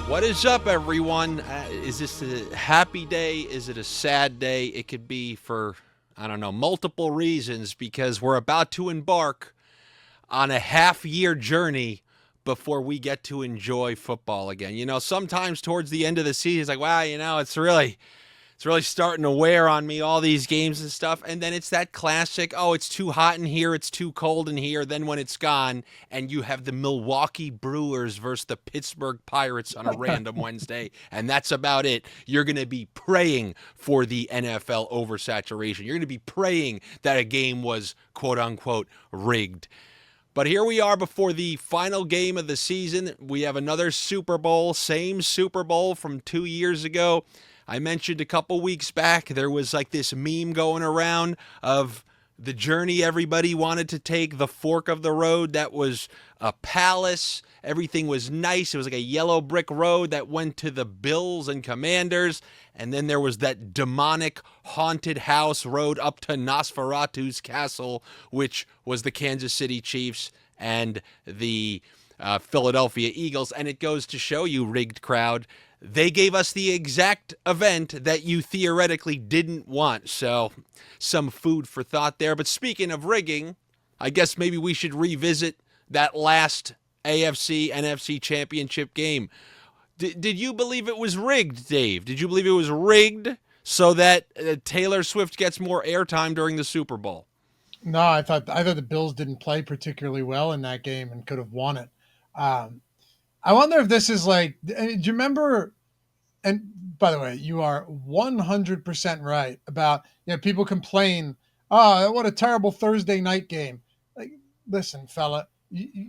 What is up, everyone? Is this a happy day? Is it a sad day? It could be for, I don't know, multiple reasons because we're about to embark on a half-year journey before we get to enjoy football again. You know, sometimes towards the end of the season, it's like, wow, it's really starting to wear on me, all these games and stuff. And then it's that classic, oh, it's too hot in here, it's too cold in here. Then when it's gone, and you have the Milwaukee Brewers versus the Pittsburgh Pirates on a random Wednesday, and that's about it. You're going to be praying for the NFL oversaturation. You're going to be praying that a game was, quote unquote, rigged. But here we are before the final game of the season. We have another Super Bowl, same Super Bowl from 2 years ago. I mentioned a couple weeks back, there was like this meme going around of the journey everybody wanted to take, the fork of the road that was a palace. Everything was nice. It was like a yellow brick road that went to the Bills and Commanders. And then there was that demonic haunted house road up to Nosferatu's castle, which was the Kansas City Chiefs and the Philadelphia Eagles. And it goes to show you, rigged crowd, they gave us the exact event that you theoretically didn't want. So some food for thought there. But speaking of rigging, I guess maybe we should revisit that last AFC NFC championship game. Did you believe it was rigged, Dave? Did you believe it was rigged so that Taylor Swift gets more airtime during the Super Bowl? No, I thought the Bills didn't play particularly well in that game and could have won it. I wonder if this is like, do you remember? And by the way, you are 100% right about, people complain, oh, what a terrible Thursday night game. Like, listen, fella,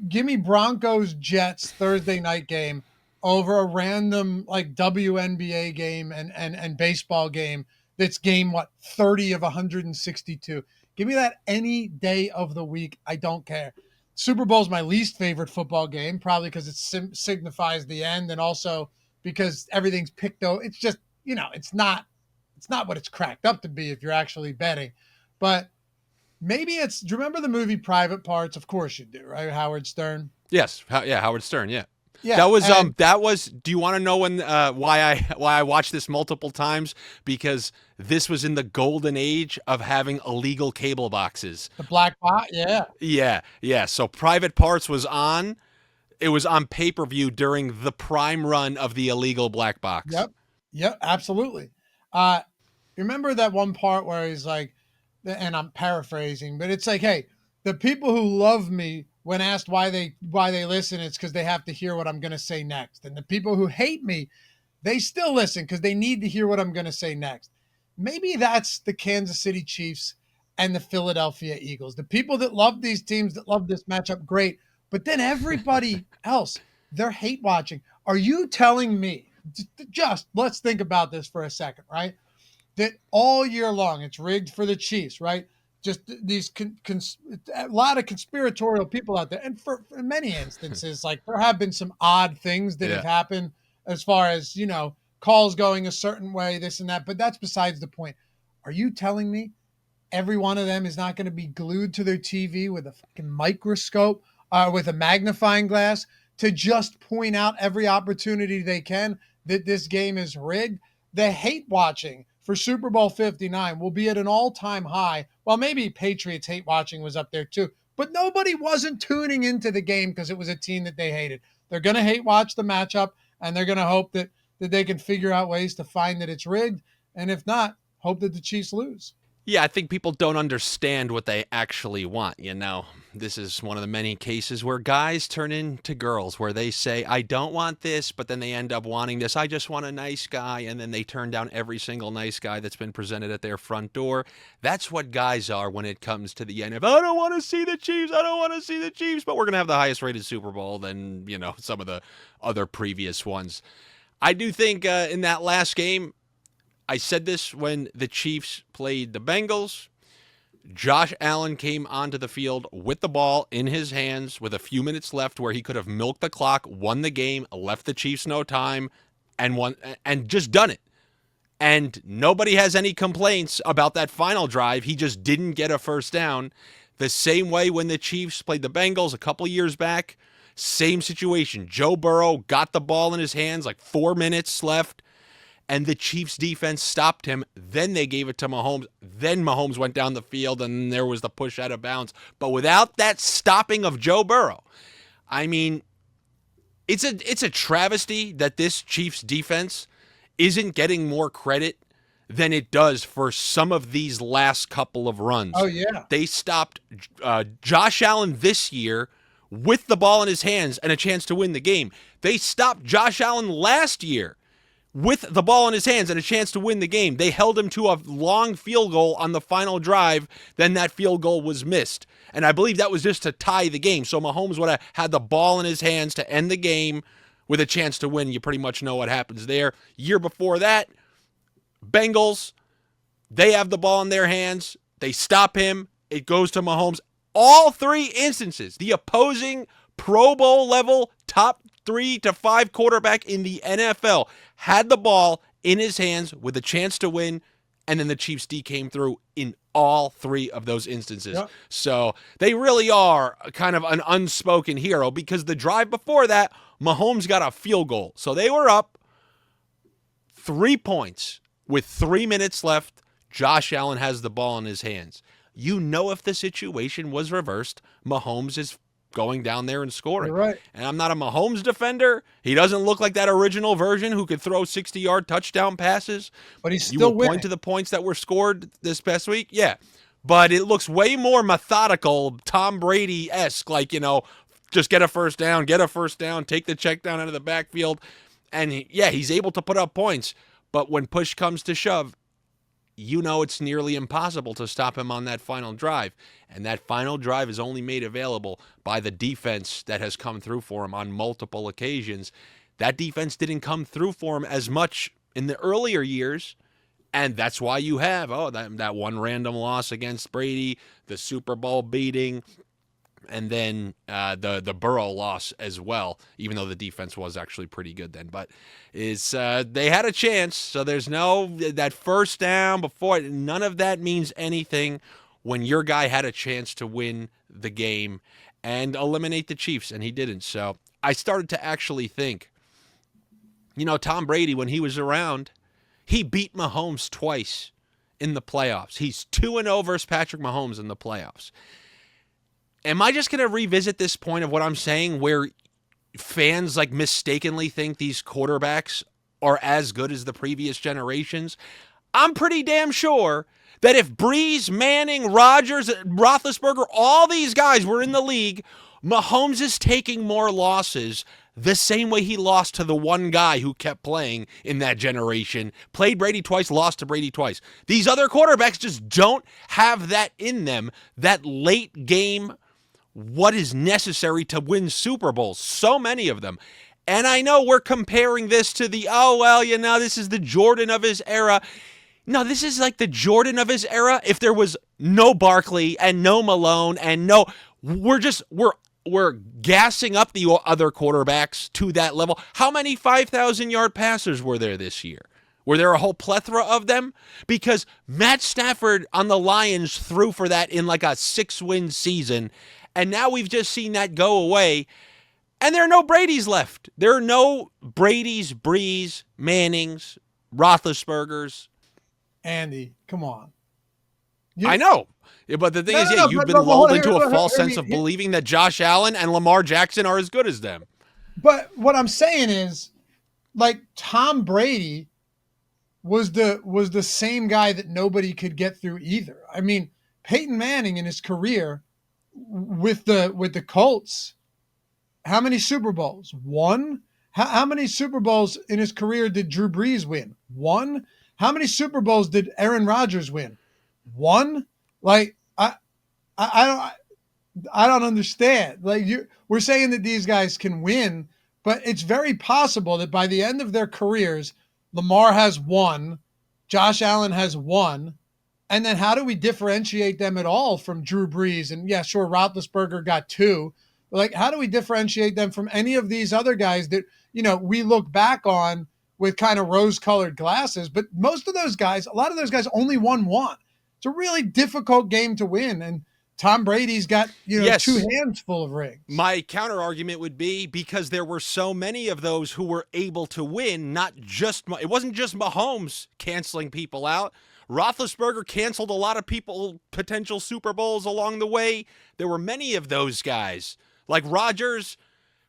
give me Broncos Jets Thursday night game over a random like WNBA game and baseball game that's game 30 of 162. Give me that any day of the week. I don't care. Super Bowl is my least favorite football game, probably because it signifies the end, and also because everything's picked out. It's just, it's not what it's cracked up to be if you're actually betting. But maybe do you remember the movie Private Parts? Of course you do, right? Howard Stern. Yes. Yeah, Howard Stern. Yeah. Yeah. That was do you want to know why I watched this multiple times? Because this was in the golden age of having illegal cable boxes. The black box, yeah. Yeah. So Private Parts was on. It was on pay-per-view during the prime run of the illegal black box. Yep, absolutely. Remember that one part where he's like, and I'm paraphrasing, but it's like, hey, the people who love me, when asked why they listen, it's because they have to hear what I'm going to say next. And the people who hate me, they still listen because they need to hear what I'm going to say next. Maybe that's the Kansas City Chiefs and the Philadelphia Eagles. The people that love these teams, that love this matchup, great. But then everybody else, they're hate watching. Are you telling me, just let's think about this for a second, right? That all year long it's rigged for the Chiefs, right? Just these a lot of conspiratorial people out there. And for many instances, like there have been some odd things that have happened as far as, calls going a certain way, this and that. But that's besides the point. Are you telling me every one of them is not going to be glued to their TV with a fucking microscope, with a magnifying glass to just point out every opportunity they can that this game is rigged? The hate watching for Super Bowl 59 will be at an all-time high. Well, maybe Patriots hate watching was up there too, but nobody wasn't tuning into the game because it was a team that they hated. They're going to hate watch the matchup, and they're going to hope that they can figure out ways to find that it's rigged. And if not, hope that the Chiefs lose. Yeah, I think people don't understand what they actually want, This is one of the many cases where guys turn into girls, where they say, I don't want this, but then they end up wanting this. I just want a nice guy, and then they turn down every single nice guy that's been presented at their front door. That's what guys are when it comes to the NFL. I don't want to see the Chiefs. I don't want to see the Chiefs, but we're going to have the highest rated Super Bowl than, some of the other previous ones. I do think in that last game, I said this when the Chiefs played the Bengals. Josh Allen came onto the field with the ball in his hands with a few minutes left where he could have milked the clock, won the game, left the Chiefs no time, and just done it. And nobody has any complaints about that final drive. He just didn't get a first down. The same way when the Chiefs played the Bengals a couple years back, Same situation. Joe Burrow got the ball in his hands, like 4 minutes left, and the Chiefs defense stopped him. Then they gave it to Mahomes. Then Mahomes went down the field, and there was the push out of bounds. But without that stopping of Joe Burrow, I mean, it's a travesty that this Chiefs defense isn't getting more credit than it does for some of these last couple of runs. Oh yeah. They stopped Josh Allen this year with the ball in his hands and a chance to win the game. They stopped Josh Allen last year with the ball in his hands and a chance to win the game. They held him to a long field goal on the final drive. Then that field goal was missed. And I believe that was just to tie the game. So Mahomes would have had the ball in his hands to end the game with a chance to win. You pretty much know what happens there. Year before that, Bengals, they have the ball in their hands. They stop him. It goes to Mahomes. All three instances, the opposing Pro Bowl level top 3 to 5 quarterback in the NFL had the ball in his hands with a chance to win, and then the Chiefs D came through in all 3 of those instances. Yep. So they really are kind of an unspoken hero, because the drive before that, Mahomes got a field goal. So they were up 3 points with 3 minutes left. Josh Allen has the ball in his hands. You know, if the situation was reversed, Mahomes is going down there and scoring. You're right. And I'm not a Mahomes defender. He doesn't look like that original version who could throw 60-yard touchdown passes. But he's still winning. You winning. Point to the points that were scored this past week? Yeah. But it looks way more methodical, Tom Brady-esque, like, you know, just get a first down, take the check down out of the backfield. And, he's able to put up points. But when push comes to shove, you know it's nearly impossible to stop him on that final drive. And that final drive is only made available by the defense that has come through for him on multiple occasions. That defense didn't come through for him as much in the earlier years, and that's why you have that one random loss against Brady, the Super Bowl beating, and then the Burrow loss as well, even though the defense was actually pretty good then. But they had a chance, so there's no that first down before. None of that means anything when your guy had a chance to win the game and eliminate the Chiefs, and he didn't. So I started to actually think, Tom Brady, when he was around, he beat Mahomes twice in the playoffs. He's 2-0 versus Patrick Mahomes in the playoffs. Am I just going to revisit this point of what I'm saying, where fans mistakenly think these quarterbacks are as good as the previous generations? I'm pretty damn sure that if Breeze, Manning, Rodgers, Roethlisberger, all these guys were in the league, Mahomes is taking more losses the same way he lost to the one guy who kept playing in that generation, played Brady twice, lost to Brady twice. These other quarterbacks just don't have that in them, that late game, what is necessary to win Super Bowls. So many of them. And I know we're comparing this to this is the Jordan of his era. No, this is like the Jordan of his era if there was no Barkley and no Malone and we're gassing up the other quarterbacks to that level. How many 5,000-yard passers were there this year? Were there a whole plethora of them? Because Matt Stafford on the Lions threw for that in like a 6-win season, and now we've just seen that go away, and there are no Bradys left. There are no Bradys, Breeze, Mannings, Roethlisbergers. Andy, come on. I know. But the thing is, you've been lulled into a false sense of believing that Josh Allen and Lamar Jackson are as good as them. But what I'm saying is, Tom Brady was the same guy that nobody could get through either. I mean, Peyton Manning in his career with the Colts, how many Super Bowls? 1. How many Super Bowls in his career did Drew Brees win? 1. How many Super Bowls did Aaron Rodgers win? 1. I don't understand. We're saying that these guys can win, but it's very possible that by the end of their careers, Lamar has 1, Josh Allen has 1, and then how do we differentiate them at all from Drew Brees? And yeah, sure, Roethlisberger got 2. But how do we differentiate them from any of these other guys that we look back on with kind of rose-colored glasses? But most of those guys, a lot of those guys only won 1. It's a really difficult game to win. And Tom Brady's got, two Yes. hands full of rings. My counter argument would be because there were so many of those who were able to win, not just, it wasn't just Mahomes canceling people out. Roethlisberger canceled a lot of people, potential Super Bowls along the way. There were many of those guys. Like Rodgers.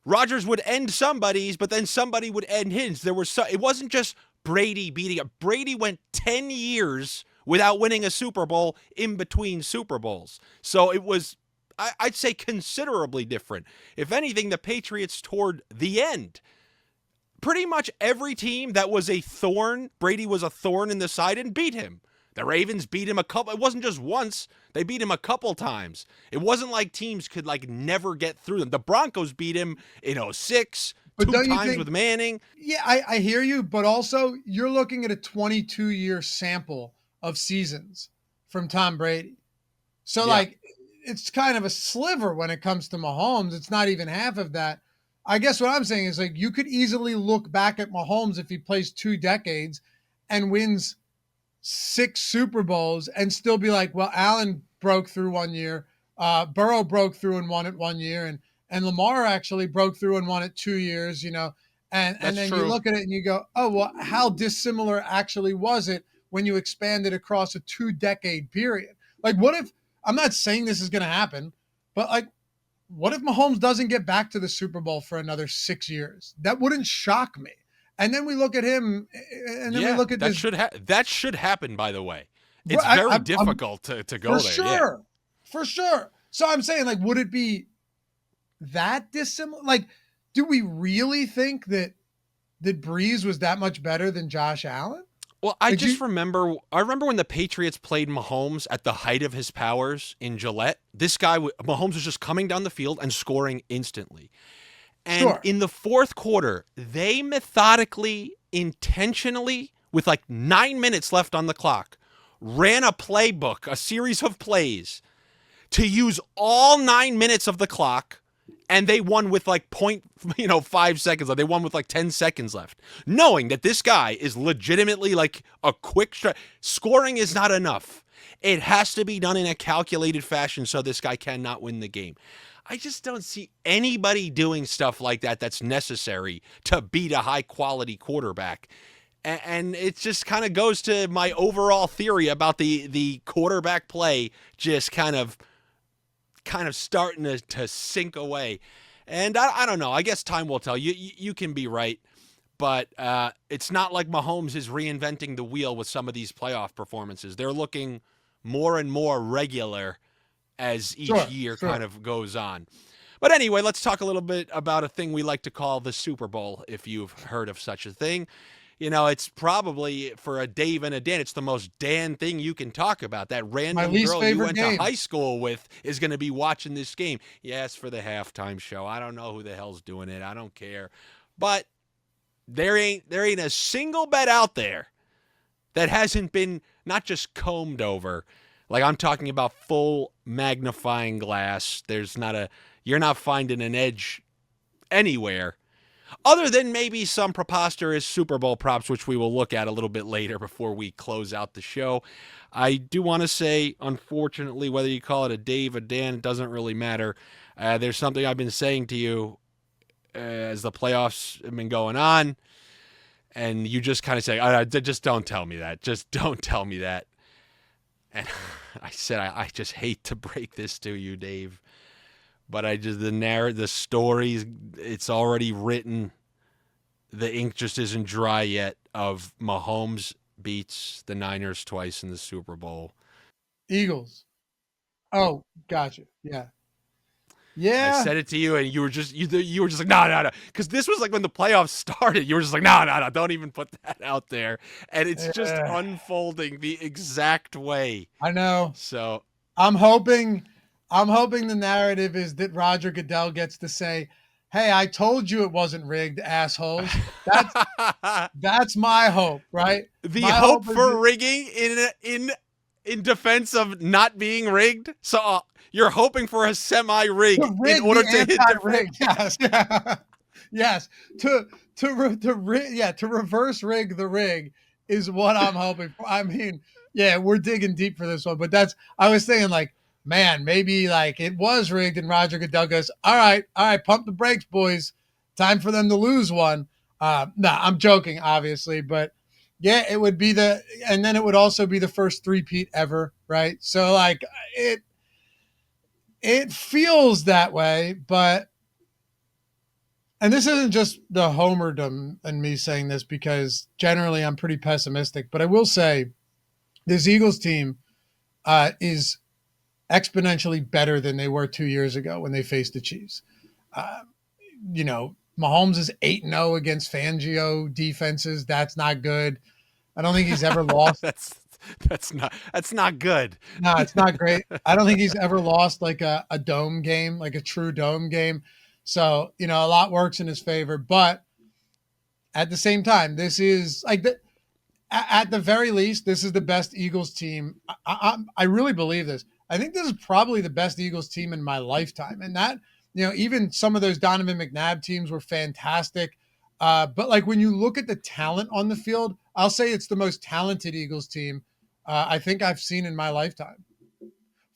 Rodgers would end somebody's, but then somebody would end his. It wasn't just Brady beating it. Brady went 10 years without winning a Super Bowl in between Super Bowls. So it was, I'd say, considerably different. If anything, the Patriots toward the end, pretty much every team that was a thorn, Brady was a thorn in the side and beat him. The Ravens beat him a couple. It wasn't just once. They beat him a couple times. It wasn't like teams could never get through them. The Broncos beat him in 06, But two times with Manning. Yeah, I hear you, but also you're looking at a 22-year sample of seasons from Tom Brady. So Yeah. it's kind of a sliver when it comes to Mahomes. It's not even half of that. I guess what I'm saying is you could easily look back at Mahomes if he plays 2 decades and wins 6 Super Bowls and still be like, well, Allen broke through one year, Burrow broke through and won it one year, and Lamar actually broke through and won it 2 years, and That's then you true. look at it and you go, oh, well, how dissimilar actually was it when you expanded across a 2-decade period? What if, I'm not saying this is going to happen, but what if Mahomes doesn't get back to the Super Bowl for another 6 years? That wouldn't shock me. And then we look at him, and then we look at this. That should happen, by the way. It's very difficult to go for there. Sure. Yeah. For sure. So I'm saying, would it be that dissimilar? Do we really think that Breeze was that much better than Josh Allen? Well, I remember when the Patriots played Mahomes at the height of his powers in Gillette. This guy, Mahomes, was just coming down the field and scoring instantly. And in the fourth quarter, they methodically, intentionally, with 9 minutes left on the clock, ran a playbook, a series of plays, to use all 9 minutes of the clock, and they won with 5 seconds left. They won with 10 seconds left, knowing that this guy is legitimately a quick scoring is not enough. It has to be done in a calculated fashion so this guy cannot win the game. I just don't see anybody doing stuff like that that's necessary to beat a high-quality quarterback. And it just kind of goes to my overall theory about the quarterback play just kind of starting to sink away. And I don't know. I guess time will tell. You can be right. But it's not like Mahomes is reinventing the wheel with some of these playoff performances. They're looking more and more regular as each year kind of goes on. But anyway, let's talk a little bit about a thing we like to call the Super Bowl, if you've heard of such a thing. It's probably, for a Dave and a Dan, it's the most Dan thing you can talk about. That random girl you went to high school with is going to be watching this game. Yes, for the halftime show. I don't know who the hell's doing it. I don't care. But there ain't a single bet out there that hasn't been not just combed over. I'm talking about full magnifying glass. You're not finding an edge anywhere other than maybe some preposterous Super Bowl props, which we will look at a little bit later before we close out the show. I do want to say, unfortunately, whether you call it a Dave or Dan, it doesn't really matter. There's something I've been saying to you as the playoffs have been going on, and you just kind of say, just don't tell me that. Just don't tell me that. And I said, I just hate to break this to you, Dave, but the stories, it's already written. The ink just isn't dry yet of Mahomes beats the Niners twice in the Super Bowl. Eagles. Oh, gotcha. Yeah. Yeah. I said it to you, and you were just like, no, because this was when the playoffs started. You were just like, no, don't even put that out there, and it's just unfolding the exact way. I know. So I'm hoping the narrative is that Roger Goodell gets to say, "Hey, I told you it wasn't rigged, assholes." That's my hope, right? My hope for rigging in defense of not being rigged. So. You're hoping for a semi-rig in order to hit the rig. Yes, yeah. Yes. To reverse rig the rig is what I'm hoping for. I mean, yeah, we're digging deep for this one, but I was thinking man, maybe like it was rigged, and Roger Goodell goes, all right, pump the brakes, boys. Time for them to lose one. No, I'm joking, obviously, but yeah, it would be and then it would also be the first three-peat ever, right? So like it, it feels that way, but and this isn't just the homerdom and me saying this because generally I'm pretty pessimistic, but I will say this Eagles team is exponentially better than they were 2 years ago when they faced the Chiefs. Uh, Mahomes is 8-0 against Fangio defenses. That's not good. I don't think he's ever lost. that's not good. No, it's not great. I don't think he's ever lost like a dome game, like a true dome game. So, a lot works in his favor. But at the same time, this is like at the very least, this is the best Eagles team. I really believe this. I think this is probably the best Eagles team in my lifetime. And that, even some of those Donovan McNabb teams were fantastic. But like when you look at the talent on the field, I'll say it's the most talented Eagles team I think I've seen in my lifetime.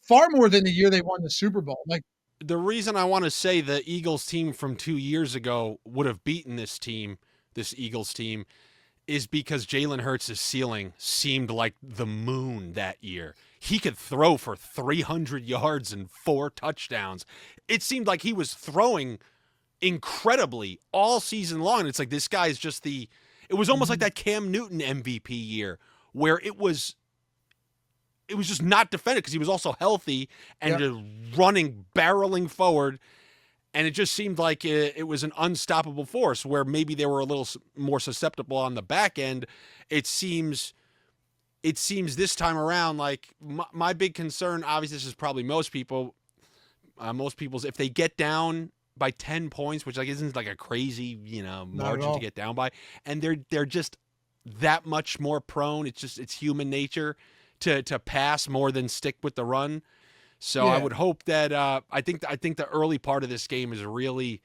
Far more than the year they won the Super Bowl. Like, The reason I want to say the Eagles team from 2 years ago would have beaten this Eagles team, is because Jalen Hurts' ceiling seemed like the moon that year. He could throw for 300 yards and 4 touchdowns. It seemed like he was throwing incredibly all season long. And it's like this guy's just it was almost like that Cam Newton MVP year where it was just not defended because he was also healthy and yep. just running, barreling forward. And it just seemed like it was an unstoppable force where maybe they were a little more susceptible on the back end. It seems this time around like my big concern, obviously this is probably most people's, if they get down by 10 points, which like isn't like a crazy, margin to get down by, and they're just that much more prone. It's human nature to pass more than stick with the run. So I would hope that I think the early part of this game is really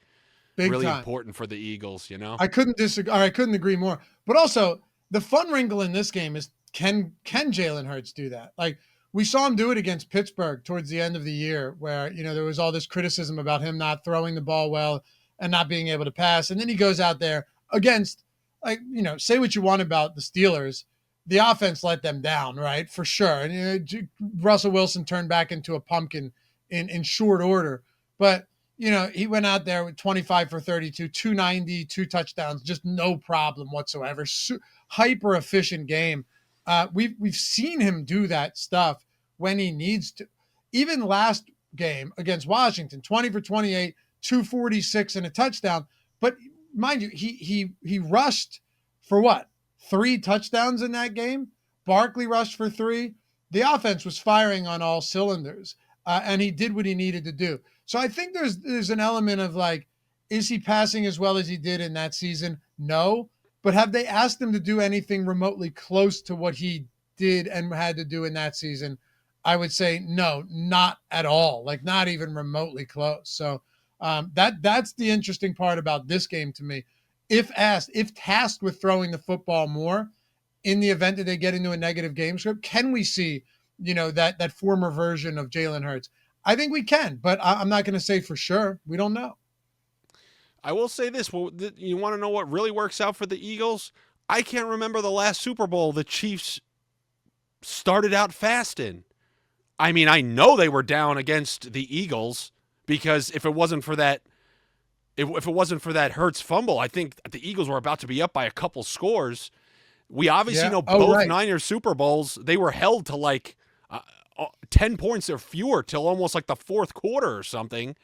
Big really time. important for the Eagles, I couldn't disagree. Or I couldn't agree more. But also, the fun wrinkle in this game is can Jalen Hurts do that? Like we saw him do it against Pittsburgh towards the end of the year, where there was all this criticism about him not throwing the ball well and not being able to pass, and then he goes out there against, like say what you want about the Steelers. The offense let them down, right? For sure. And Russell Wilson turned back into a pumpkin in short order. But, he went out there with 25 for 32, 290, 2 touchdowns, just no problem whatsoever. Hyper efficient game. We've seen him do that stuff when he needs to. Even last game against Washington, 20 for 28, 246 and a touchdown. But mind you, he rushed for what? 3 touchdowns in that game. Barkley rushed for 3. The offense was firing on all cylinders, and he did what he needed to do. So I think there's an element of like, is he passing as well as he did in that season? No. But have they asked him to do anything remotely close to what he did and had to do in that season? I would say no, not at all. Like not even remotely close. So that's the interesting part about this game to me. If tasked with throwing the football more in the event that they get into a negative game script, can we see, that former version of Jalen Hurts? I think we can, but I'm not going to say for sure. We don't know. I will say this. Well, you want to know what really works out for the Eagles? I can't remember the last Super Bowl the Chiefs started out fast in. I mean, I know they were down against the Eagles because if it wasn't for that Hurts fumble, I think the Eagles were about to be up by a couple scores. We obviously know both Niners Super Bowls, they were held to like 10 points or fewer till almost like the fourth quarter or something.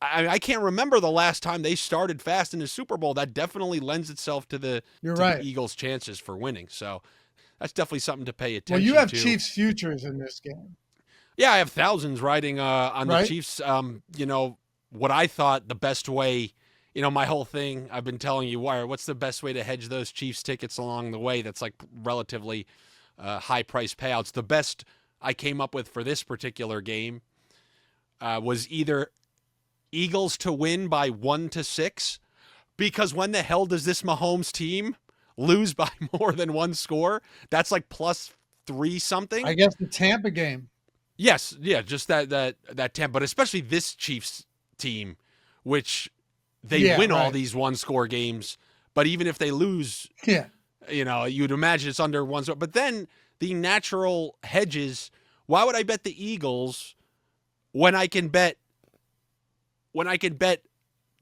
I can't remember the last time they started fast in the Super Bowl. That definitely lends itself to the Eagles' chances for winning. So that's definitely something to pay attention to. Well, you have Chiefs futures in this game. Yeah, I have thousands riding on the Chiefs. What I thought the best way, my whole thing, I've been telling you, what's the best way to hedge those Chiefs tickets along the way that's like relatively high price payouts? The best I came up with for this particular game was either Eagles to win by 1-6, because when the hell does this Mahomes team lose by more than one score? That's like +3 something. I guess the Tampa game. Yes, yeah, just that 10, but especially this Chiefs team, which they Yeah, win all right. these one score games, but even if they lose, Yeah. you'd imagine it's under one score. But then the natural hedges, why would I bet the Eagles when I can bet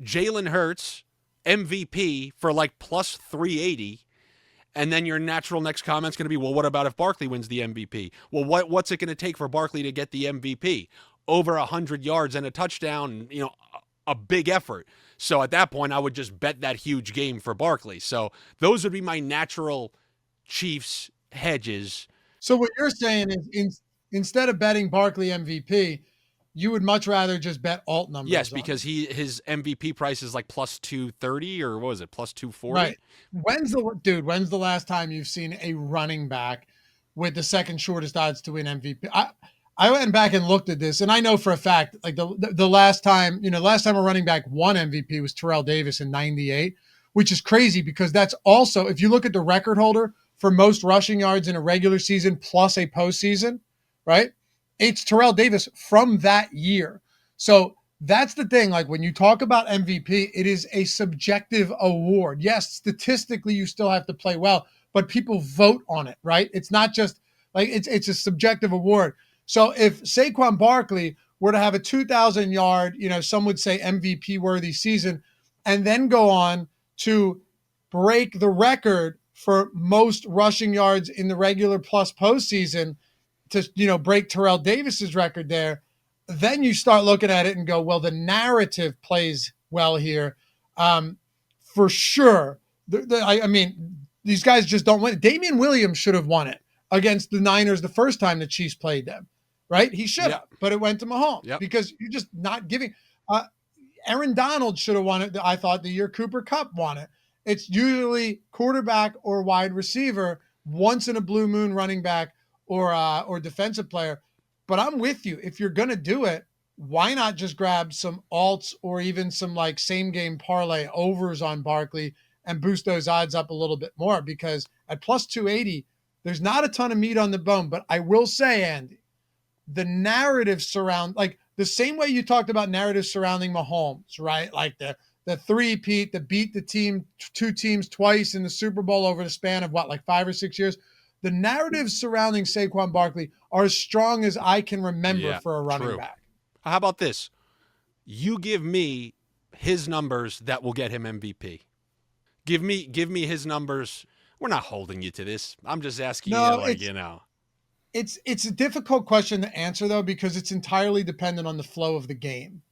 Jalen Hurts MVP for like plus 380? And then your natural next comment's going to be, well, what about if Barkley wins the MVP? Well, what's it going to take for Barkley to get the MVP? Over 100 yards and a touchdown, a big effort. So at that point, I would just bet that huge game for Barkley. So those would be my natural Chiefs hedges. So what you're saying is, instead of betting Barkley MVP, you would much rather just bet alt Yes, numbers on because him. his MVP price is like plus 230, or what was it, plus 240? Right. When's the last time you've seen a running back with the second shortest odds to win MVP? I went back and looked at this, and I know for a fact, like the last time, the last time a running back won MVP was Terrell Davis in '98, which is crazy because that's also, if you look at the record holder for most rushing yards in a regular season plus a postseason, right? It's Terrell Davis from that year. So that's the thing. Like when you talk about MVP, it is a subjective award. Yes, statistically, you still have to play well, but people vote on it, right? It's not just like it's a subjective award. So if Saquon Barkley were to have a 2,000 yard, some would say MVP worthy season, and then go on to break the record for most rushing yards in the regular plus postseason to break Terrell Davis's record there, then you start looking at it and go, well, the narrative plays well here, for sure. I mean, these guys just don't win. Damian Williams should have won it against the Niners the first time the Chiefs played them, right? He should have, Yep. but it went to Mahomes Yep. because you're just not giving. Uh, Aaron Donald should have won it. I thought the year Cooper Kupp won it. It's usually quarterback or wide receiver, once in a blue moon running back or defensive player. But I'm with you. If you're gonna do it, why not just grab some alts or even some like same game parlay overs on Barkley and boost those odds up a little bit more? Because at plus 280, there's not a ton of meat on the bone. But I will say, Andy, the narrative surround, like the same way you talked about narratives surrounding Mahomes, right? Like the three-peat, the beat the team, two teams twice in the Super Bowl over the span of what, like 5 or 6 years. The narratives surrounding Saquon Barkley are as strong as I can remember Yeah, for a running true. back. How about this? You give me his numbers that will get him MVP. Give me his numbers. We're not holding you to this. I'm just asking you, No, like, it's a difficult question to answer though because it's entirely dependent on the flow of the game,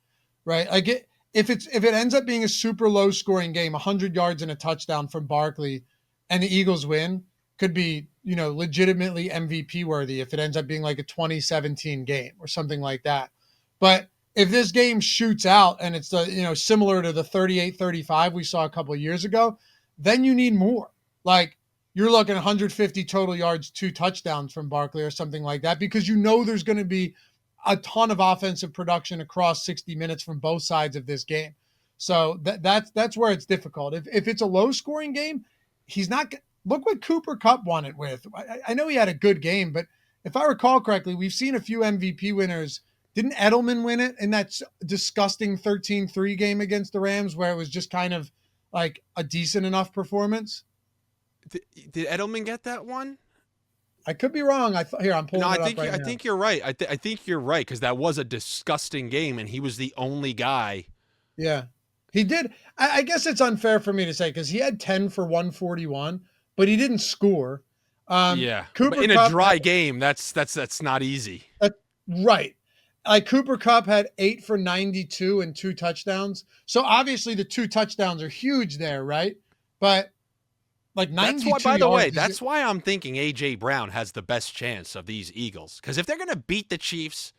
right? Like if it ends up being a super low scoring game, 100 yards and a touchdown from Barkley, and the Eagles win, could be legitimately MVP worthy if it ends up being like a 2017 game or something like that. But if this game shoots out and it's similar to the 38-35 we saw a couple of years ago, then you need more. Like you're looking at 150 total yards, 2 touchdowns from Barkley or something like that because there's going to be a ton of offensive production across 60 minutes from both sides of this game. So that's where it's difficult. If it's a low scoring game, he's not. Look what Cooper Kupp won it with. I know he had a good game, but if I recall correctly, we've seen a few MVP winners. Didn't Edelman win it in that disgusting 13-3 game against the Rams where it was just kind of like a decent enough performance? did Edelman get that one? I could be wrong. Here, I'm No, pulling it up right I now. think you're right. I think you're right because that was a disgusting game, and he was the only guy. Yeah. He did. I guess it's unfair for me to say because he had 10 for 141, but he didn't score. Yeah, but Cooper in a Cup, dry game, that's not easy. right. Like Cooper Cup had 8 for 92 and 2 touchdowns. So obviously the 2 touchdowns are huge there, right? But like That's why. 92 By the way, yards is that's why I'm thinking AJ Brown has the best chance of these Eagles because if they're going to beat the Chiefs,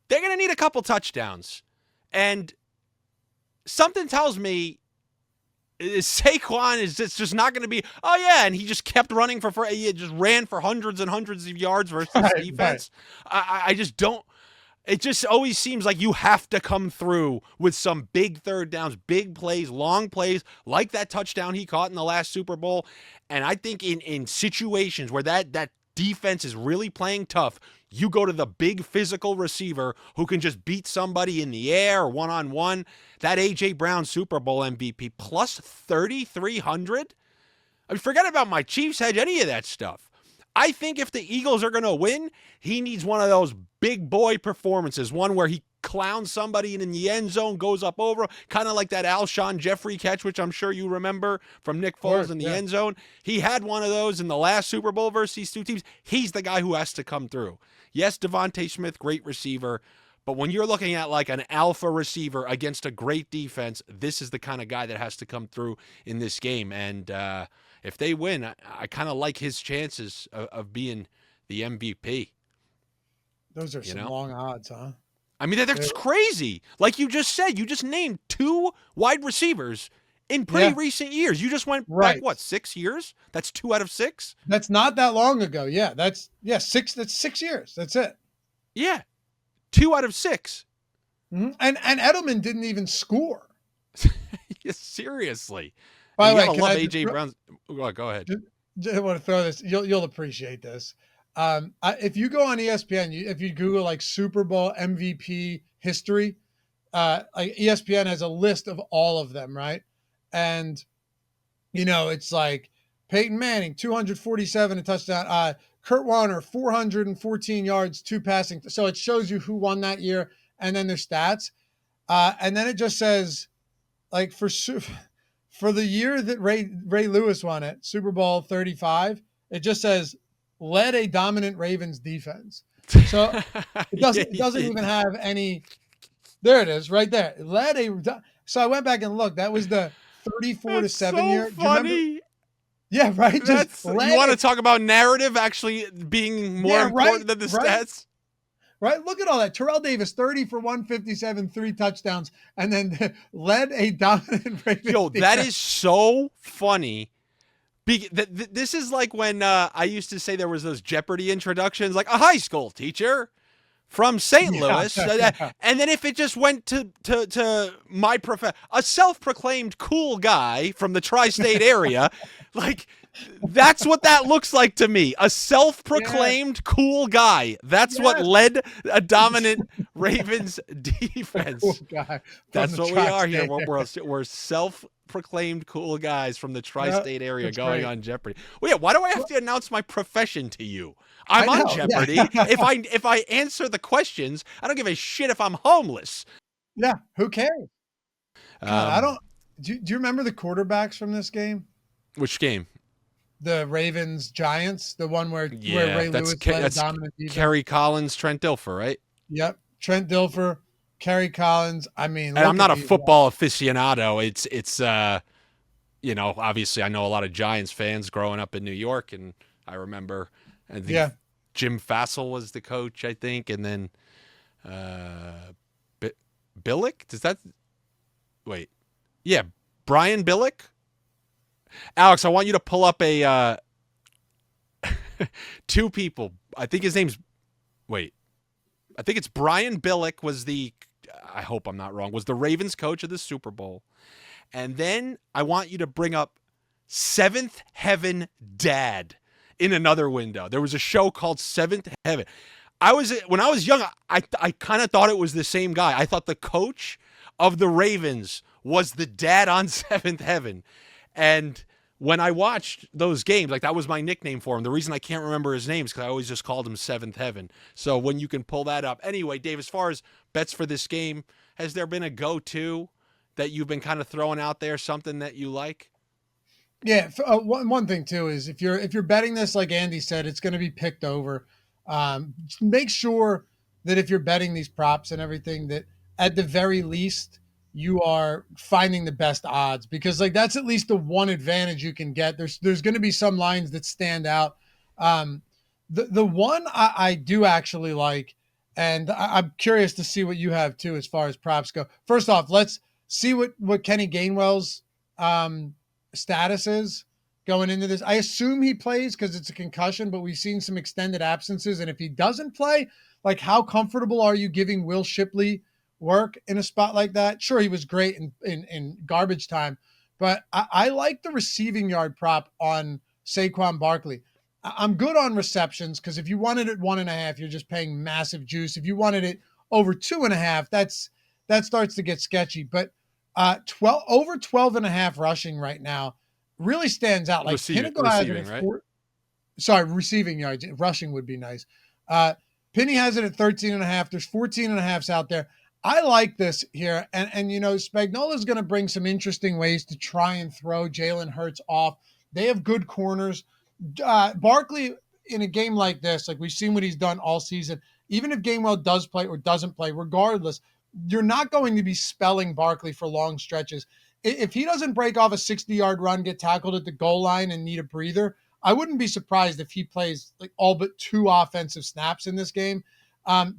they're going to need a couple touchdowns, and something tells me Saquon is just not going to be. Oh yeah, and he just kept running he just ran for hundreds and hundreds of yards versus this right, right. defense. I just don't. It just always seems like you have to come through with some big third downs, big plays, long plays, like that touchdown he caught in the last Super Bowl. And I think in situations where that defense is really playing tough, you go to the big physical receiver who can just beat somebody in the air one-on-one. That A.J. Brown Super Bowl MVP plus 3,300. I mean, forget about my Chiefs hedge, any of that stuff. I think if the Eagles are going to win, he needs one of those big boy performances, one where he clowns somebody in the end zone, goes up over, kind of like that Alshon Jeffrey catch, which I'm sure you remember from Nick Foles in the end zone. He had one of those in the last Super Bowl versus these two teams. He's the guy who has to come through. Yes, Devontae Smith, great receiver, but when you're looking at like an alpha receiver against a great defense, this is the kind of guy that has to come through in this game. And if they win, I kind of like his chances of being the MVP. Those are some long odds, huh? I mean, that's crazy. Like you just said, you just named 2 wide receivers in pretty recent years. You just went back, what, 6 years? That's 2 out of 6? That's not that long ago. Yeah, that's 6. That's 6 years. That's it. Yeah, 2 out of 6. Mm-hmm. And Edelman didn't even score. Yeah, seriously. By the way, I love AJ Brown's. Go ahead. I want to throw this. You'll appreciate this. If you go on ESPN, if you Google like Super Bowl MVP history, like ESPN has a list of all of them, right? And it's like Peyton Manning 247 a touchdown, Kurt Warner 414 yards, 2 passing. So it shows you who won that year, and then their stats, and then it just says like for the year that Ray Lewis won it, Super Bowl 35, it just says led a dominant Ravens defense. So it doesn't even have any. There it is, right there. So I went back and looked. That was the 34-7 year. Funny. Yeah, right. You want to talk about narrative actually being more important than the stats? Right. Look at all that. Terrell Davis, 30 for 157, 3 touchdowns, and then led a dominant Ravens defense. That is so funny. This is like when I used to say there was those Jeopardy introductions, like a high school teacher from St. Louis. And then if it just went to my a self-proclaimed cool guy from the tri-state area, like that's what that looks like to me. A self-proclaimed cool guy. That's what led a dominant Ravens defense. Cool guy. That's what we are here. We're self-proclaimed cool guys from the tri-state area going on Jeopardy. Well, yeah, why do I have to announce my profession to you? I'm on Jeopardy. If I answer the questions, I don't give a shit if I'm homeless. Yeah, who cares? I don't. Do you remember the quarterbacks from this game? Which game? The Ravens Giants, the one where Ray Lewis led a dominant defense. Kerry Collins, Trent Dilfer, right? Yep, Trent Dilfer, Kerry Collins. I mean, and I'm not a football aficionado. It's obviously I know a lot of Giants fans growing up in New York, and I remember. Jim Fassel was the coach, I think, and then Billick. Does that? Wait, yeah, Brian Billick. Alex, I want you to pull up a 2 people. I think his name's. Wait, I think it's Brian Billick was the. I hope I'm not wrong. Was the Ravens coach of the Super Bowl, and then I want you to bring up Seventh Heaven Dad. In another window, there was a show called Seventh Heaven. When I was young, I kind of thought it was the same guy. I thought the coach of the Ravens was the dad on Seventh Heaven. And when I watched those games, like that was my nickname for him. The reason I can't remember his name is because I always just called him Seventh Heaven. So when you can pull that up. Anyway, Dave, as far as bets for this game, has there been a go-to that you've been kind of throwing out there, something that you like? Yeah, one thing too is if you're betting this, like Andy said, it's going to be picked over. Make sure that if you're betting these props and everything, that at the very least you are finding the best odds, because like that's at least the one advantage you can get. There's going to be some lines that stand out. The one I do actually like, and I'm curious to see what you have too as far as props go. First off, let's see what Kenny Gainwell's status is going into this. I assume he plays because it's a concussion, but we've seen some extended absences. And if he doesn't play, like how comfortable are you giving Will Shipley work in a spot like that? Sure, he was great in garbage time, but I like the receiving yard prop on Saquon Barkley. I'm good on receptions because if you wanted it 1.5, you're just paying massive juice. If you wanted it over 2.5, that starts to get sketchy. But 12 over 12.5 rushing right now really stands out. Like Pinnacle has it Receiving, at right? four. Sorry, receiving yards. Rushing would be nice. Uh, Penny has it at 13.5. There's 14.5s out there. I like this here. And Spagnuolo is going to bring some interesting ways to try and throw Jalen Hurts off. They have good corners. Barkley, in a game like this, like we've seen what he's done all season, even if Gainwell does play or doesn't play, regardless, you're not going to be spelling Barkley for long stretches. If he doesn't break off a 60-yard run, get tackled at the goal line, and need a breather, I wouldn't be surprised if he plays like all but 2 offensive snaps in this game.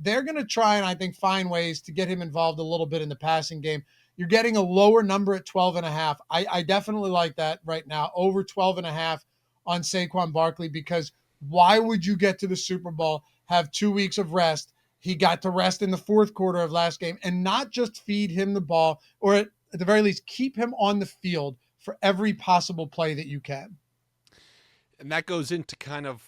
They're going to try and I think find ways to get him involved a little bit in the passing game. You're getting a lower number at 12.5. I definitely like that right now, over 12.5 on Saquon Barkley, because why would you get to the Super Bowl, have 2 weeks of rest? He got to rest in the fourth quarter of last game and not just feed him the ball, or at the very least, keep him on the field for every possible play that you can. And that goes into kind of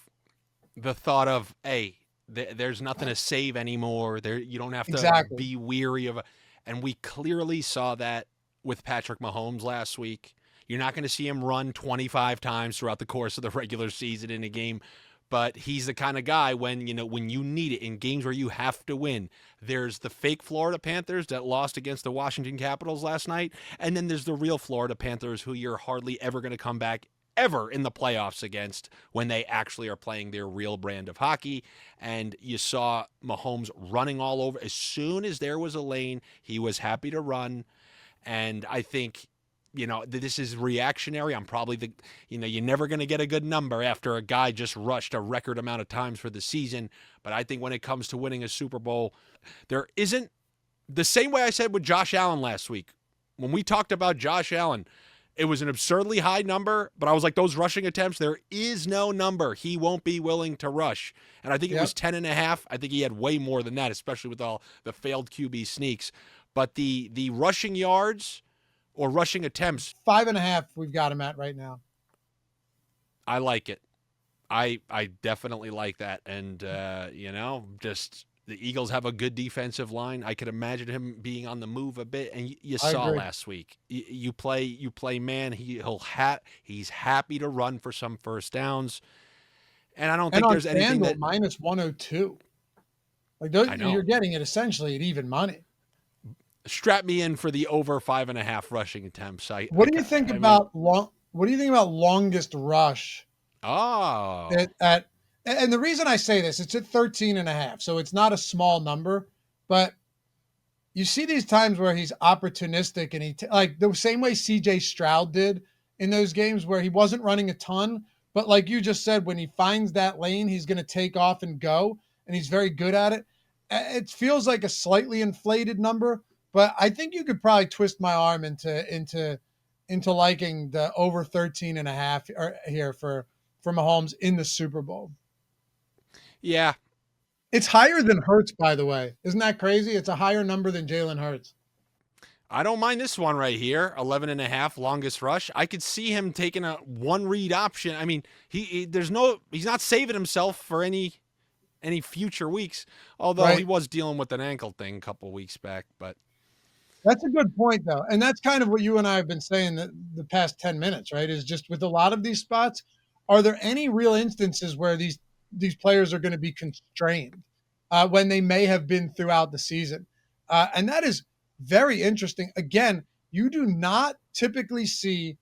the thought of, hey, there's nothing to save anymore. There, you don't have to Exactly. be weary of, and we clearly saw that with Patrick Mahomes last week. You're not going to see him run 25 times throughout the course of the regular season in a game, but he's the kind of guy when you need it in games where you have to win. There's the fake Florida Panthers that lost against the Washington Capitals last night, and then there's the real Florida Panthers who you're hardly ever going to come back ever in the playoffs against when they actually are playing their real brand of hockey. And you saw Mahomes running all over. As soon as there was a lane, he was happy to run. And I think, this is reactionary. I'm probably you're never going to get a good number after a guy just rushed a record amount of times for the season. But I think when it comes to winning a Super Bowl, there isn't the same way I said with Josh Allen last week. When we talked about Josh Allen, it was an absurdly high number, but I was like, those rushing attempts, there is no number he won't be willing to rush. And I think it was 10.5. I think he had way more than that, especially with all the failed QB sneaks. But the rushing yards or rushing attempts, 5.5 we've got him at right now. I like it. I definitely like that. And, just the Eagles have a good defensive line. I could imagine him being on the move a bit. And you saw last week, you play man. He's happy to run for some first downs. And I don't think there's anything that minus 102. Like those, I know. You're getting it essentially at even money. Strap me in for the over 5.5 rushing attempts. What do you think about longest rush? Oh, And the reason I say this, it's at 13.5, so it's not a small number, but you see these times where he's opportunistic and like the same way CJ Stroud did in those games where he wasn't running a ton, but like you just said, when he finds that lane, he's going to take off and go, and he's very good at it. It feels like a slightly inflated number, but I think you could probably twist my arm into liking the over 13.5 here for Mahomes in the Super Bowl. yeah. It's higher than Hurts, by the way. Isn't that crazy? It's a higher number than Jalen Hurts. I don't mind this one right here, 11.5 longest rush. I could see him taking a one read option. I mean, he's not saving himself for any future weeks, although he was dealing with an ankle thing a couple weeks back. But that's a good point, though, and that's kind of what you and I have been saying the past 10 minutes, right? Is just with a lot of these spots, are there any real instances where these players are going to be constrained when they may have been throughout the season? And that is very interesting. Again, you do not typically see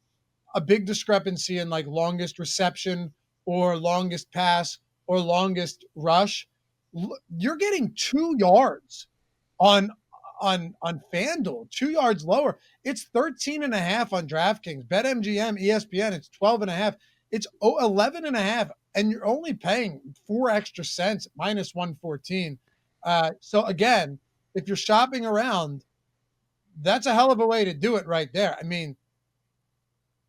a big discrepancy in like longest reception or longest pass or longest rush. You're getting 2 yards on FanDuel, 2 yards lower. It's 13.5 on DraftKings, BetMGM, ESPN. It's 12.5. It's 11.5, and you're only paying 4 extra cents, minus 114. So again, if you're shopping around, that's a hell of a way to do it right there. I mean,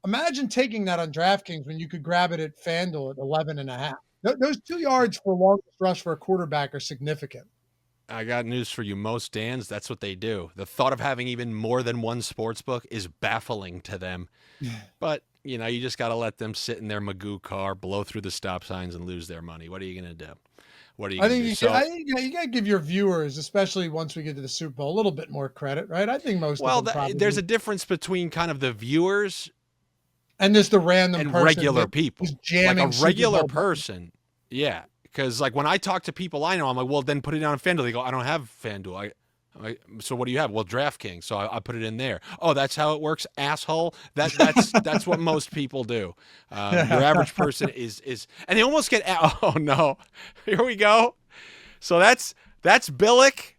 imagine taking that on DraftKings when you could grab it at FanDuel at 11.5. Those 2 yards for longest rush for a quarterback are significant. I got news for you. Most Dans, that's what they do. The thought of having even more than one sports book is baffling to them. But You just got to let them sit in their Magoo car, blow through the stop signs, and lose their money. What are you going to do? What are you I going to think do? you, So, I think you got to give your viewers, especially once we get to the Super Bowl, a little bit more credit, right? I think most of well, them there's a probably, difference between kind of the viewers and just a random and person regular that is is like a jamming Super regular Bowl buttons. person. Yeah. Because, like, when I talk to people I know, I'm like, well, then put it on FanDuel. They go, I don't have FanDuel. So what do you have? Well, Draftkings. So I put it in there. Oh, that's how it works, asshole. That's what most people do. Your average person is, and they almost get. Oh no, here we go. So that's Billick.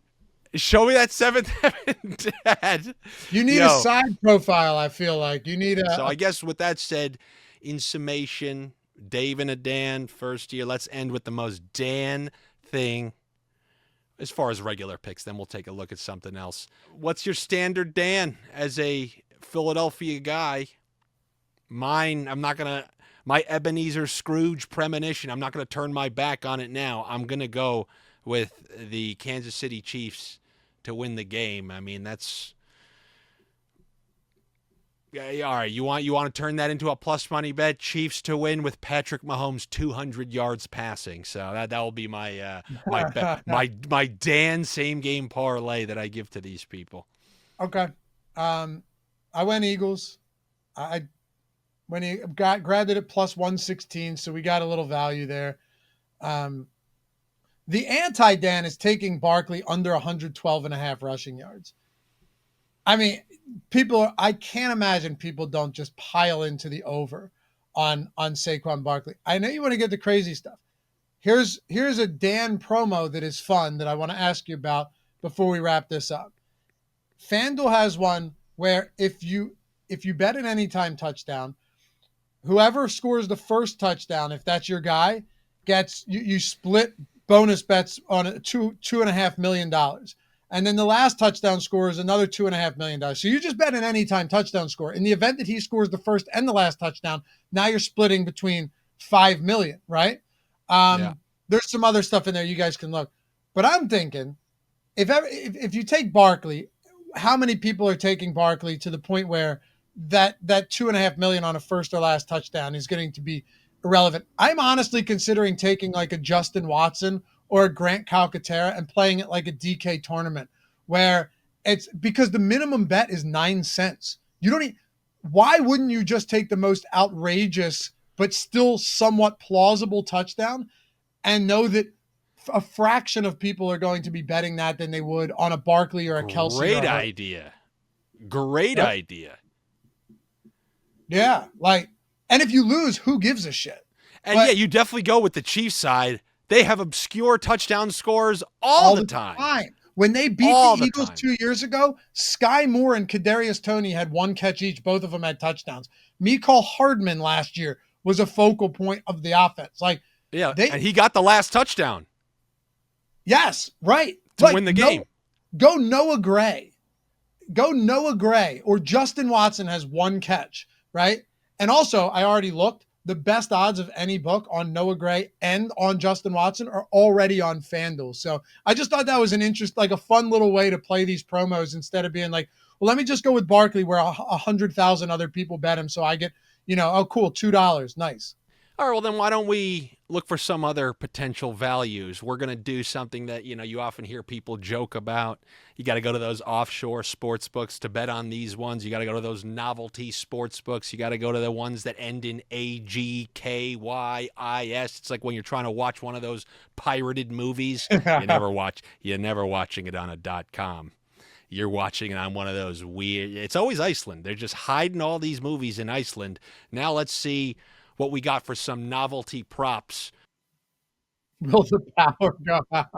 Show me that seventh heaven, Dad. You need a Yo. side profile. I feel like you need So a I guess with that said, in summation, Dave and a Dan, first year. Let's end with the most Dan thing as far as regular picks. Then we'll take a look at something else. What's your standard Dan as a Philadelphia guy? Mine, I'm not going to, my Ebenezer Scrooge premonition, I'm not going to turn my back on it now. I'm going to go with the Kansas City Chiefs to win the game. I mean, that's. Yeah, all right. You want to turn that into a plus money bet? Chiefs to win with Patrick Mahomes 200 yards passing. So that will be my my bet, my Dan same game parlay that I give to these people. okay. I went Eagles. I when he grabbed it at plus 116, so we got a little value there. Um, the anti Dan is taking Barkley under 112 and a half rushing yards. I mean, I can't imagine people don't just pile into the over on Saquon Barkley. I know you want to get the crazy stuff. Here's a Dan promo that is fun that I want to ask you about before we wrap this up. FanDuel has one where if you bet an anytime touchdown, whoever scores the first touchdown, if that's your guy, gets you split bonus bets on $2.5 million. And then the last touchdown score is another $2.5 million. So you just bet an anytime touchdown score. In the event that he scores the first and the last touchdown, now you're splitting between 5 million, right? Yeah. There's some other stuff in there you guys can look. But I'm thinking if you take Barkley, how many people are taking Barkley to the point where that 2.5 million on a first or last touchdown is going to be irrelevant? I'm honestly considering taking like a Justin Watson or a Grant Calcaterra and playing it like a DK tournament where it's because the minimum bet is 9 cents. You don't need, why wouldn't you just take the most outrageous but still somewhat plausible touchdown and know that a fraction of people are going to be betting that than they would on a Barkley or a Kelsey or Great a Hurts. idea. Great Yep. idea. Yeah, and if you lose, who gives a shit? And yeah, you definitely go with the Chiefs side. They have obscure touchdown scores all the time. When they beat All the the Eagles time. 2 years ago, Sky Moore and Kadarius Toney had one catch each. Both of them had touchdowns. Mecole Hardman last year was a focal point of the offense. Yeah, and he got the last touchdown. Yes, right. To win the game. Go Noah Gray. Or Justin Watson has one catch, right? And also, I already looked. The best odds of any book on Noah Gray and on Justin Watson are already on FanDuel. So I just thought that was a fun little way to play these promos instead of being like, well, let me just go with Barkley where 100,000 other people bet him. So I get, oh, cool, $2. Nice. All right, well, then why don't we look for some other potential values? We're going to do something that, you often hear people joke about. You got to go to those offshore sports books to bet on these ones. You got to go to those novelty sports books. You got to go to the ones that end in AGKYIS. It's like when you're trying to watch one of those pirated movies. You're never watching it on a .com. You're watching it on one of those weird. It's always Iceland. They're just hiding all these movies in Iceland. Now let's see what we got for some novelty props. Will the power go out?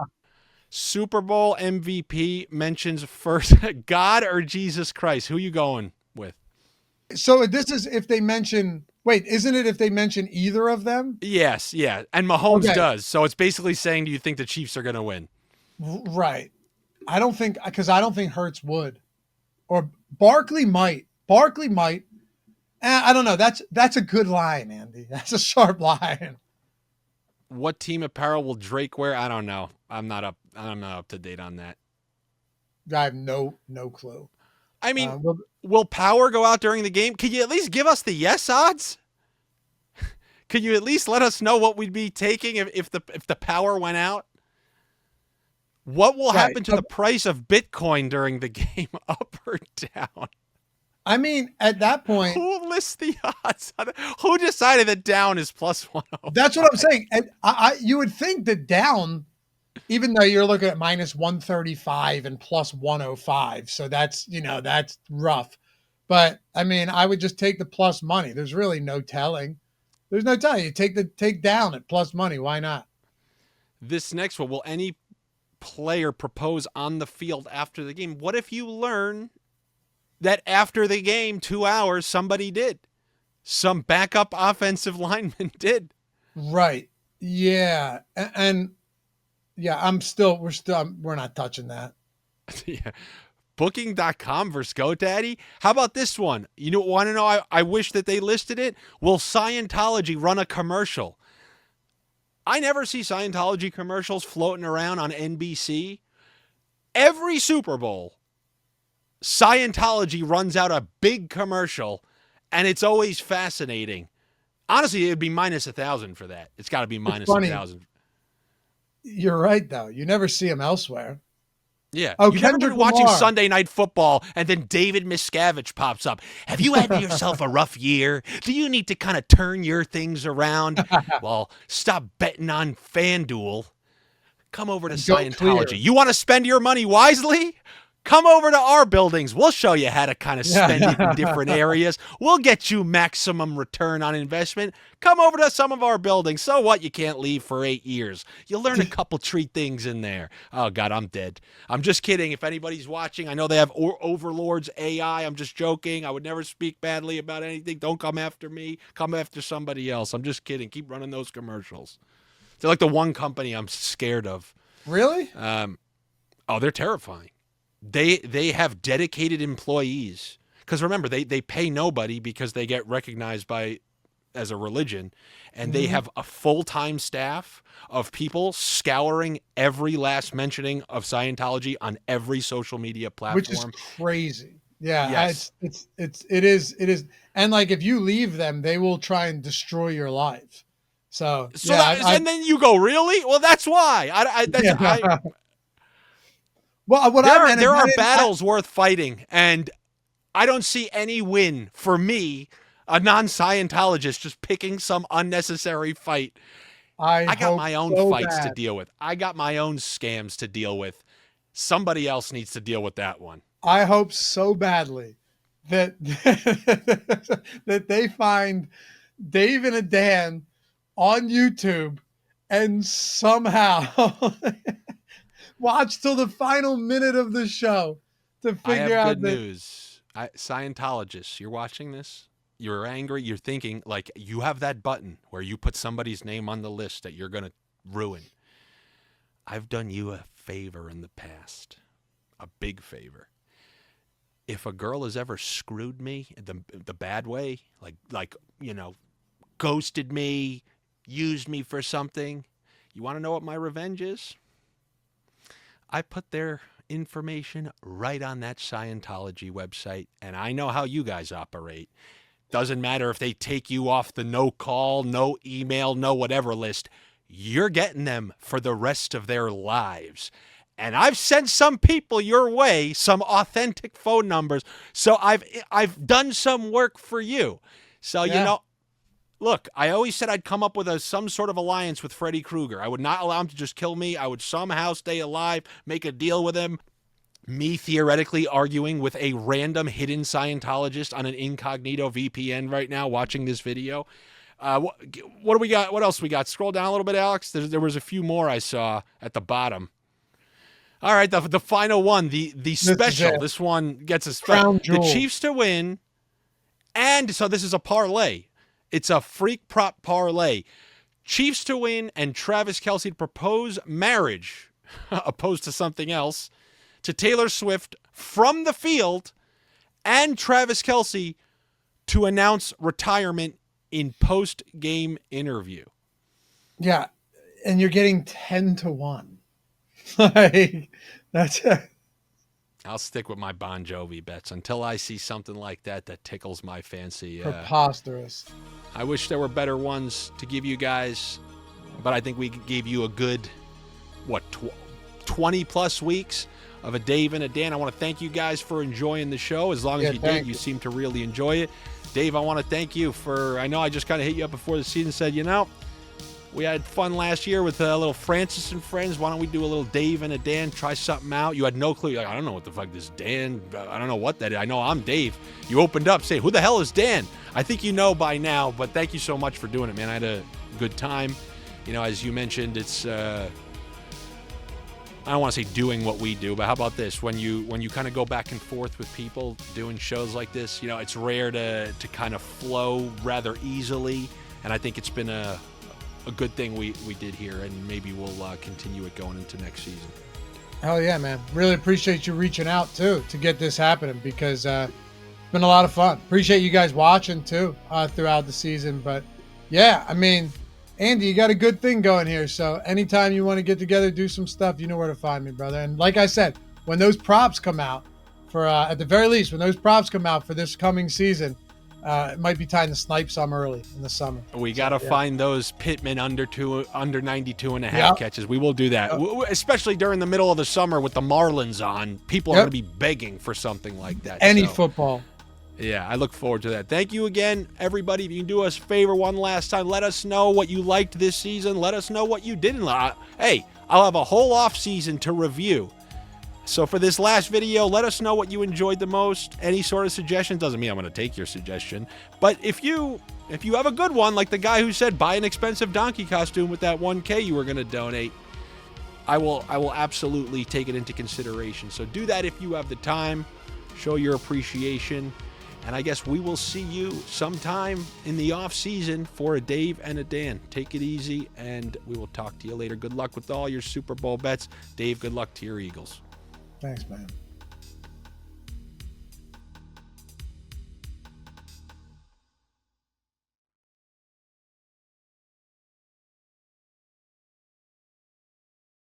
Super Bowl MVP mentions first God or Jesus Christ. Who are you going with? So this is if they mention, isn't it if they mention either of them? Yes, yeah. And Mahomes does. So it's basically saying, do you think the Chiefs are going to win? Right. I don't think Hurts would. Or Barkley might. I don't know. That's a good line, Andy. That's a sharp line. What team apparel will Drake wear? I don't know. I'm not up to date on that. I have no clue. I mean, Well, will power go out during the game? Can you at least give us the yes odds? Could you at least let us know what we'd be taking if the power went out? What will right. happen to the price of Bitcoin during the game, up or down? I mean, at that point, Who lists the odds? Who decided that down is plus that's what I'm 105? saying. And you would think that down, even though you're looking at minus 135 and plus 105, so that's rough. But I mean, I would just take the plus money. There's really no telling. There's no telling. You take down at plus money. Why not? This next one, will any player propose on the field after the game? What if you learn that after the game, 2 hours, somebody did? Some backup offensive lineman did. Right. Yeah. And yeah, we're not touching that. Yeah. Booking.com versus GoDaddy. How about this one? You want to know? I wish that they listed it. Will Scientology run a commercial? I never see Scientology commercials floating around on NBC. Every Super Bowl, Scientology runs out a big commercial, and it's always fascinating. Honestly, it'd be minus 1,000 for that. It's got to be It's minus funny. 1,000. You're right, though. You never see them elsewhere. Yeah. Oh, You've never Kendrick been watching Lamar. Sunday Night Football and then David Miscavige pops up. Have you had yourself a rough year? Do you need to kind of turn your things around? Well, stop betting on FanDuel. Come over to And go clear. Scientology. You want to spend your money wisely? Come over to our buildings. We'll show you how to kind of spend it in different areas. We'll get you maximum return on investment. Come over to some of our buildings. So what? You can't leave for 8 years. You'll learn a couple treat things in there. Oh, God, I'm dead. I'm just kidding. If anybody's watching, I know they have Overlord's AI. I'm just joking. I would never speak badly about anything. Don't come after me. Come after somebody else. I'm just kidding. Keep running those commercials. They're like the one company I'm scared of. Really? Oh, they're terrifying. They have dedicated employees, because remember, they pay nobody because they get recognized as a religion, and they have a full-time staff of people scouring every last mentioning of Scientology on every social media platform. Which is crazy. Yeah, Yes. it is. And like if you leave them, they will try and destroy your life. So And then you go, really? Well, that's why. Well, what I meant is There are battles worth fighting, and I don't see any win for me, a non-Scientologist, just picking some unnecessary fight. I got my own fights to deal with. I got my own scams to deal with. Somebody else needs to deal with that one. I hope so badly that that they find Dave and a Dan on YouTube and somehow watch till the final minute of the show to figure I have out good news. Scientologists, you're watching this? You're angry. You're thinking, like, you have that button where you put somebody's name on the list that you're going to ruin. I've done you a favor in the past, a big favor. If a girl has ever screwed me the bad way, like ghosted me, used me for something, you want to know what my revenge is? I put their information right on that Scientology website, and I know how you guys operate. Doesn't matter if they take you off the no call, no email, no whatever list. You're getting them for the rest of their lives. And I've sent some people your way, some authentic phone numbers. So I've done some work for you. So, look, I always said I'd come up with some sort of alliance with Freddy Krueger. I would not allow him to just kill me. I would somehow stay alive, make a deal with him. Me theoretically arguing with a random hidden Scientologist on an incognito VPN right now watching this video. What do we got? What else we got? Scroll down a little bit, Alex. There was a few more I saw at the bottom. All right, the final one, the special. This one gets a special. The Chiefs to win, and so this is a parlay. It's a freak prop parlay. Chiefs to win and Travis Kelce to propose marriage, opposed to something else, to Taylor Swift from the field, and Travis Kelce to announce retirement in post-game interview. Yeah, and you're getting 10-1. Like that's I'll stick with my Bon Jovi bets until I see something like that that tickles my fancy. Preposterous. I wish there were better ones to give you guys, but I think we gave you a good, 20-plus weeks of a Dave and a Dan. I want to thank you guys for enjoying the show. As long as you did, you seem to really enjoy it. Dave, I want to thank you for, I know I just kind of hit you up before the season, said, we had fun last year with a little Francess and friends. Why don't we do a little Dave and a Dan, try something out? You had no clue. You're like, I don't know what the fuck this Dan, I don't know what that is. I know I'm Dave. You opened up saying, who the hell is Dan? I think you know by now, but thank you so much for doing it, man. I had a good time. As you mentioned, it's, I don't want to say doing what we do, but how about this? When you kind of go back and forth with people doing shows like this, it's rare to kind of flow rather easily. And I think it's been a good thing we did here, and maybe we'll continue it going into next season. Hell yeah, man. Really appreciate you reaching out, too, to get this happening, because it's been a lot of fun. Appreciate you guys watching, too, throughout the season. But, yeah, I mean, Andy, you got a good thing going here. So anytime you want to get together, do some stuff, you know where to find me, brother. And like I said, when those props come out, for at the very least, when those props come out for this coming season, it might be time to snipe some early in the summer. We got to find those Pittman under 92.5 catches. We will do that, especially during the middle of the summer with the Marlins on. People are going to be begging for something like that. Football. Yeah, I look forward to that. Thank you again, everybody. If you can do us a favor one last time, let us know what you liked this season. Let us know what you didn't like. Hey, I'll have a whole off season to review. So for this last video, let us know what you enjoyed the most. Any sort of suggestion doesn't mean I'm going to take your suggestion. But if you have a good one, like the guy who said buy an expensive donkey costume with that $1K you were going to donate, I will absolutely take it into consideration. So do that if you have the time. Show your appreciation. And I guess we will see you sometime in the off season for a Dave and a Dan. Take it easy, and we will talk to you later. Good luck with all your Super Bowl bets. Dave, good luck to your Eagles. Thanks, man.